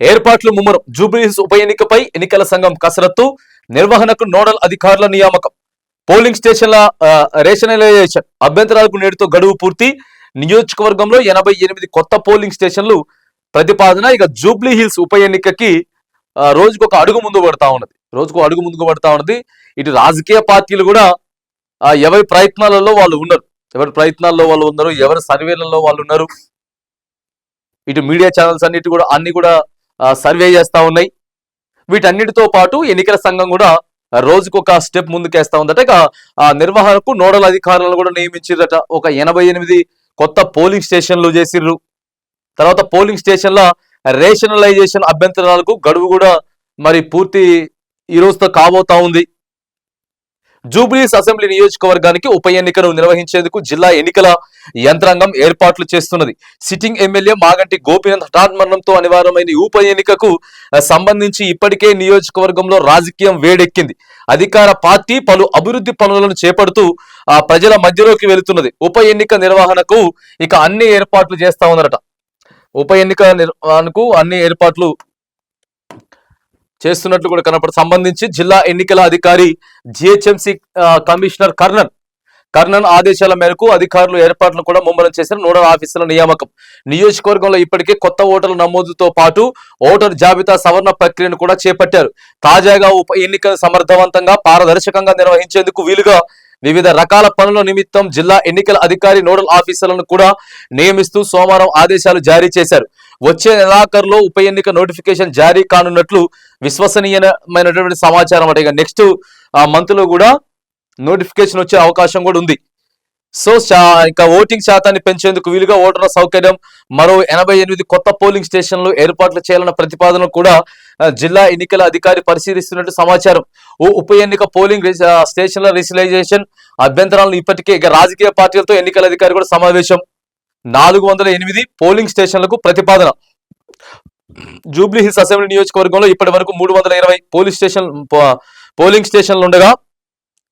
ఏర్పాట్లు ముమ్మరం. జూబ్లీహిల్స్ ఉప ఎన్నికపై ఎన్నికల సంఘం కసరత్తు. నిర్వహణకు నోడల్ అధికారుల నియామకం. పోలింగ్ స్టేషన్ల రేషనలైజేషన్ అభ్యంతరాలకు నేటితో గడువు పూర్తి. నియోజకవర్గంలో 88 కొత్త పోలింగ్ స్టేషన్లు ప్రతిపాదన. ఇక జూబ్లీహిల్స్ ఉప ఎన్నికకి రోజుకు ఒక అడుగు ముందు పడతా ఉన్నది. ఇటు రాజకీయ పార్టీలు కూడా ఎవరి ప్రయత్నాలలో వాళ్ళు ఉన్నారు, ఎవరి సర్వేలలో వాళ్ళు ఉన్నారు. ఇటు మీడియా ఛానల్స్ అన్ని కూడా సర్వే చేస్తా ఉన్నాయి. వీటన్నిటితో పాటు ఎన్నికల సంఘం కూడా రోజుకు ఒక స్టెప్ ముందుకేస్తా ఉందట. ఇక నిర్వహణకు నోడల్ అధికారులను కూడా నియమించారట. ఒక 88 కొత్త పోలింగ్ స్టేషన్లు చేసిర్రు. తర్వాత పోలింగ్ స్టేషన్ల రేషనలైజేషన్ అభ్యంతరాలకు గడువు కూడా మరి పూర్తి ఈ రోజుతో కాబోతా ఉంది. జూబ్లీహిల్స్ అసెంబ్లీ నియోజకవర్గానికి ఉప ఎన్నికను నిర్వహించేందుకు జిల్లా ఎన్నికల యంత్రాంగం ఏర్పాట్లు చేస్తున్నది. సిట్టింగ్ ఎమ్మెల్యే మాగంటి గోపీనాథ్ హఠాత్ మరణంతో అనివార్యమైన ఉప ఎన్నికకు సంబంధించి ఇప్పటికే నియోజకవర్గంలో రాజకీయం వేడెక్కింది. అధికార పార్టీ పలు అభివృద్ధి పనులను చేపడుతూ ప్రజల మధ్యలోకి వెళుతున్నది. ఉప ఎన్నిక నిర్వహణకు ఇక అన్ని ఏర్పాట్లు చేస్తా ఉన్నారట. ఉప ఎన్నిక నిర్వహణకు అన్ని ఏర్పాట్లు చేస్తున్నట్లు కూడా సంబంధించి జిల్లా ఎన్నికల అధికారి జిహెచ్ఎంసి కమిషనర్ కర్ణన్ ఆదేశాల మేరకు అధికారులు ఏర్పాట్లు కూడా ముమ్మరం చేసిన నోడల్ ఆఫీసర్ల నియామకం. నియోజకవర్గంలో ఇప్పటికే కొత్త ఓటర్ల నమోదుతో పాటు ఓటర్ జాబితా సవరణ ప్రక్రియను కూడా చేపట్టారు. తాజాగా ఉప ఎన్నికలు సమర్థవంతంగా పారదర్శకంగా నిర్వహించేందుకు వీలుగా వివిధ రకాల పనుల నిమిత్తం జిల్లా ఎన్నికల అధికారి నోడల్ ఆఫీసర్లను కూడా నియమిస్తూ సోమవారం ఆదేశాలు జారీ చేశారు. వచ్చే నెలాఖరులో ఉప ఎన్నిక నోటిఫికేషన్ జారీ కానున్నట్లు విశ్వసనీయమైనటువంటి సమాచారం. అంటే ఇక నెక్స్ట్ మంత్ లో కూడా నోటిఫికేషన్ వచ్చే అవకాశం కూడా ఉంది. సో ఇక ఓటింగ్ శాతాన్ని పెంచేందుకు వీలుగా ఓటర్ల సౌకర్యం మరో 88 కొత్త పోలింగ్ స్టేషన్లు ఏర్పాట్లు చేయాలన్న ప్రతిపాదన కూడా జిల్లా ఎన్నికల అధికారి పరిశీలిస్తున్నట్టు సమాచారం. ఉప ఎన్నిక పోలింగ్ స్టేషన్ల రిజిస్ట్రేషన్ అభ్యంతరాలను ఇప్పటికే ఇక రాజకీయ పార్టీలతో ఎన్నికల అధికారి కూడా సమావేశం. 408 పోలింగ్ స్టేషన్లకు ప్రతిపాదన. జూబ్లీహిల్స్ అసెంబ్లీ నియోజకవర్గంలో ఇప్పటి వరకు 320 పోలింగ్ స్టేషన్లు ఉండగా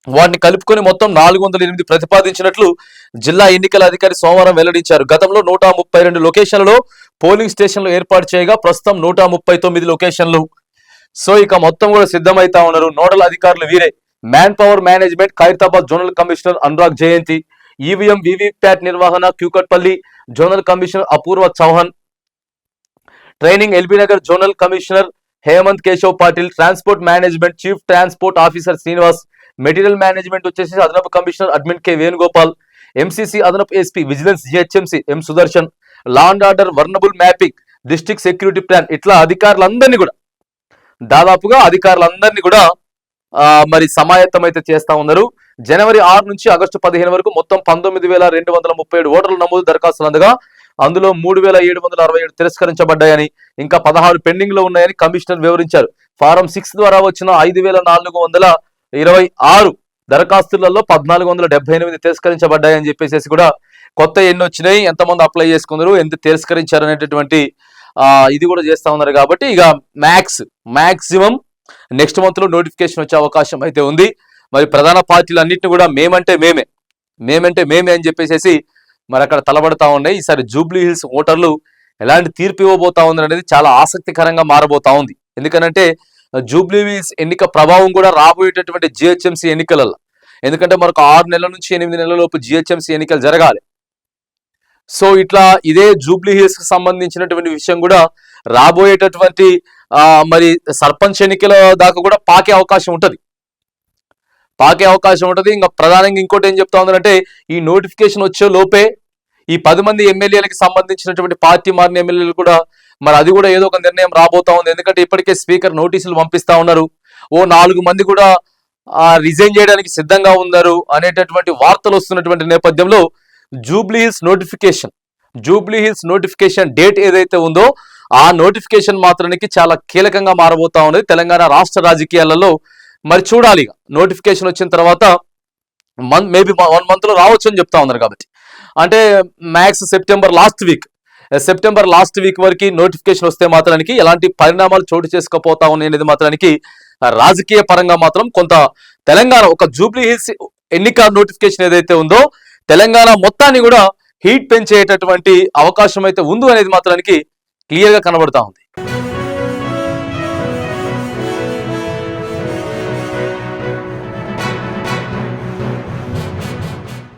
వాటిని కలుపుకొని మొత్తం 408 ప్రతిపాదించినట్లు జిల్లా ఎన్నికల అధికారి సోమవారం వెల్లడించారు. గతంలో 132 లొకేషన్లలో పోలింగ్ స్టేషన్లు ఏర్పాటు చేయగా ప్రస్తుతం 139 లొకేషన్లు. సో ఇక మొత్తం కూడా సిద్ధమైతా ఉన్నారు. నోడల్ అధికారులు వీరే. Man power management Khairatabad zonal commissioner Anurag Jayanti, EVM VVPAT నిర్వహణ Kukatpally zonal commissioner Apoorva Chauhan, training LB Nagar zonal commissioner Hemant Keshav Patil, transport management chief transport officer Srinivas, material management వచ్చేసి అదనపు commissioner admin K Venugopal, MCC అదనపు SP vigilance GHMC M Sudarshan, law and order vulnerable mapping district security plan, ఇట్లా అధికారులందరినీ కూడా దాదాపుగా మరి సమాయత్తం అయితే చేస్తా ఉన్నారు. జనవరి 6 నుంచి ఆగస్టు 15 వరకు మొత్తం 19,237 ఓటర్ల నమోదు దరఖాస్తులు అందగా అందులో 3,767 తిరస్కరించబడ్డాయని, ఇంకా 16 పెండింగ్ లో ఉన్నాయని కమిషనర్ వివరించారు. ఫారం 6 ద్వారా వచ్చిన 5,426 దరఖాస్తులలో 1,478 తిరస్కరించబడ్డాయని చెప్పేసి కూడా కొత్త ఎన్ని వచ్చినాయి, ఎంతమంది అప్లై చేసుకున్నారు, ఎంత తిరస్కరించారు అనేటటువంటి ఇది కూడా చేస్తా ఉన్నారు. కాబట్టి ఇక మాక్సిమం నెక్స్ట్ మంత్ లో నోటిఫికేషన్ వచ్చే అవకాశం అయితే ఉంది. మరి ప్రధాన పార్టీలు అన్నింటినీ కూడా మేమంటే మేమే అని చెప్పేసి మరి అక్కడ తలబడతా ఉన్నాయి. ఈసారి జూబ్లీహిల్స్ ఓటర్లు ఎలాంటి తీర్పు ఇవ్వబోతా ఉంది అనేది చాలా ఆసక్తికరంగా మారబోతా ఉంది. ఎందుకంటే జూబ్లీహిల్స్ ఎన్నిక ప్రభావం కూడా రాబోయేటటువంటి జిహెచ్ఎంసీ ఎన్నికలలో, ఎందుకంటే మనకు 6 నెలల నుంచి 8 నెలల లోపు జిహెచ్ఎంసీ ఎన్నికలు జరగాలి. సో ఇట్లా ఇదే జూబ్లీహిల్స్ కి సంబంధించినటువంటి విషయం కూడా రాబోయేటటువంటి మరి సర్పంచ్ ఎన్నికల దాకా కూడా పాకే అవకాశం ఉంటది. ఇంకా ప్రధానంగా ఇంకోటి ఏం చెప్తా ఉందంటే ఈ నోటిఫికేషన్ వచ్చే లోపే ఈ 10 మంది ఎమ్మెల్యేలకి సంబంధించినటువంటి పార్టీ మారిన ఎమ్మెల్యేలు కూడా మరి అది కూడా ఏదో ఒక నిర్ణయం రాబోతా ఉంది. ఎందుకంటే ఇప్పటికే స్పీకర్ నోటీసులు పంపిస్తా ఉన్నారు. 4 మంది కూడా రిజైన్ చేయడానికి సిద్ధంగా ఉన్నారు అనేటటువంటి వార్తలు వస్తున్నటువంటి నేపథ్యంలో జూబ్లీహిల్స్ నోటిఫికేషన్ డేట్ ఏదైతే ఉందో ఆ నోటిఫికేషన్ మాత్రానికి చాలా కీలకంగా మారబోతా ఉన్నది తెలంగాణ రాష్ట్ర రాజకీయాలలో. మరి చూడాలి, నోటిఫికేషన్ వచ్చిన తర్వాత మేబీ 1 month లో రావచ్చు అని చెప్తా ఉన్నారు. కాబట్టి అంటే మ్యాక్స్ సెప్టెంబర్ లాస్ట్ వీక్ వరకు నోటిఫికేషన్ వస్తే మాత్రానికి ఎలాంటి పరిణామాలు చోటు చేసుకోపోతా ఉన్నాయి అనేది మాత్రానికి రాజకీయ పరంగా మాత్రం కొంత తెలంగాణ ఒక జూబ్లీహిల్స్ ఎన్నిక నోటిఫికేషన్ ఏదైతే ఉందో తెలంగాణ మొత్తాన్ని కూడా హీట్ పెంచేటటువంటి అవకాశం అయితే ఉంది అనేది మాత్రానికి క్లియర్ గా కనబడతా ఉంది.